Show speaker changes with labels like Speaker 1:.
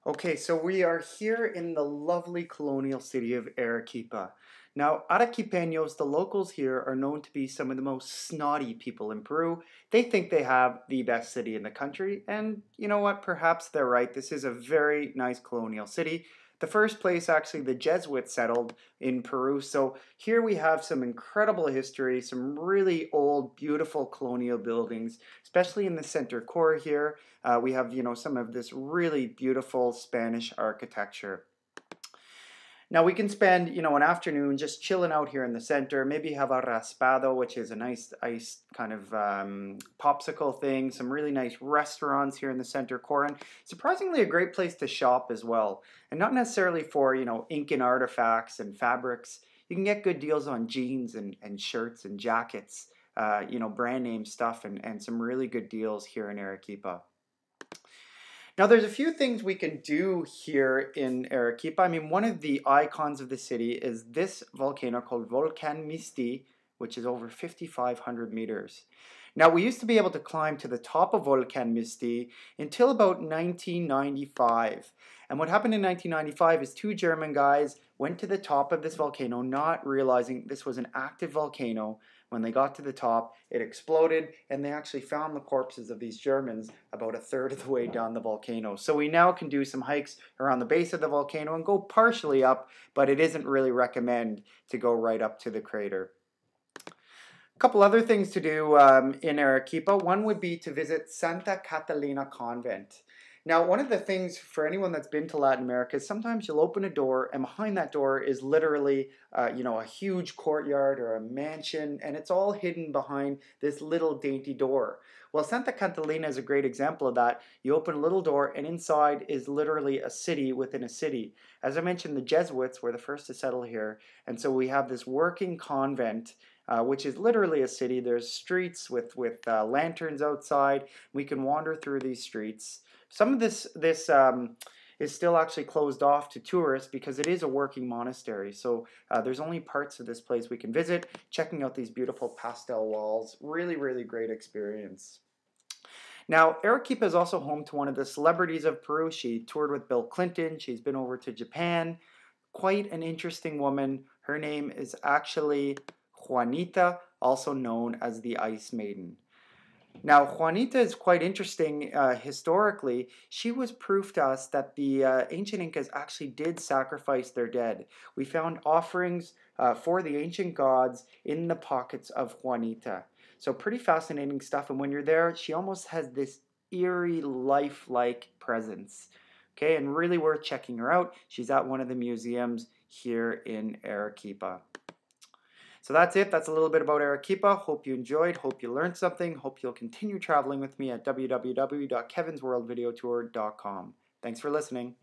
Speaker 1: Okay, so we are here in the lovely colonial city of Arequipa. Now, Arequipeños, the locals here, are known to be some of the most snotty people in Peru. They think they have the best city in the country, and you know what? Perhaps they're right. This is a very nice colonial city. The first place, actually, the Jesuits settled in Peru. So here we have some incredible history, some really old, beautiful colonial buildings, especially in the center core here. We have, some of this really beautiful Spanish architecture. Now we can spend, an afternoon just chilling out here in the center. Maybe have a raspado, which is a nice ice kind of popsicle thing. Some really nice restaurants here in the center core, and surprisingly a great place to shop as well. And not necessarily for, Incan artifacts and fabrics. You can get good deals on jeans and shirts and jackets, brand name stuff, and some really good deals here in Arequipa. Now, there's a few things we can do here in Arequipa. I mean, one of the icons of the city is this volcano called Volcan Misti, which is over 5,500 meters. Now, we used to be able to climb to the top of Volcan Misti until about 1995. And what happened in 1995 is two German guys went to the top of this volcano, not realizing this was an active volcano. When they got to the top, it exploded, and they actually found the corpses of these Germans about a third of the way down the volcano. So we now can do some hikes around the base of the volcano and go partially up, but it isn't really recommended to go right up to the crater. A couple other things to do in Arequipa. One would be to visit Santa Catalina Convent. Now, one of the things for anyone that's been to Latin America is sometimes you'll open a door, and behind that door is literally, a huge courtyard or a mansion, and it's all hidden behind this little dainty door. Well, Santa Catalina is a great example of that. You open a little door, and inside is literally a city within a city. As I mentioned, the Jesuits were the first to settle here, and so we have this working convent, which is literally a city. There's streets with lanterns outside. We can wander through these streets. Some of this is still actually closed off to tourists because it is a working monastery. So there's only parts of this place we can visit. Checking out these beautiful pastel walls. Really, really great experience. Now, Arequipa is also home to one of the celebrities of Peru. She toured with Bill Clinton. She's been over to Japan. Quite an interesting woman. Her name is actually Juanita, also known as the Ice Maiden. Now, Juanita is quite interesting historically. She was proof to us that the ancient Incas actually did sacrifice their dead. We found offerings for the ancient gods in the pockets of Juanita. So pretty fascinating stuff. And when you're there, she almost has this eerie, lifelike presence. Okay, and really worth checking her out. She's at one of the museums here in Arequipa. So that's it. That's a little bit about Arequipa. Hope you enjoyed. Hope you learned something. Hope you'll continue traveling with me at www.kevinsworldvideotour.com. Thanks for listening.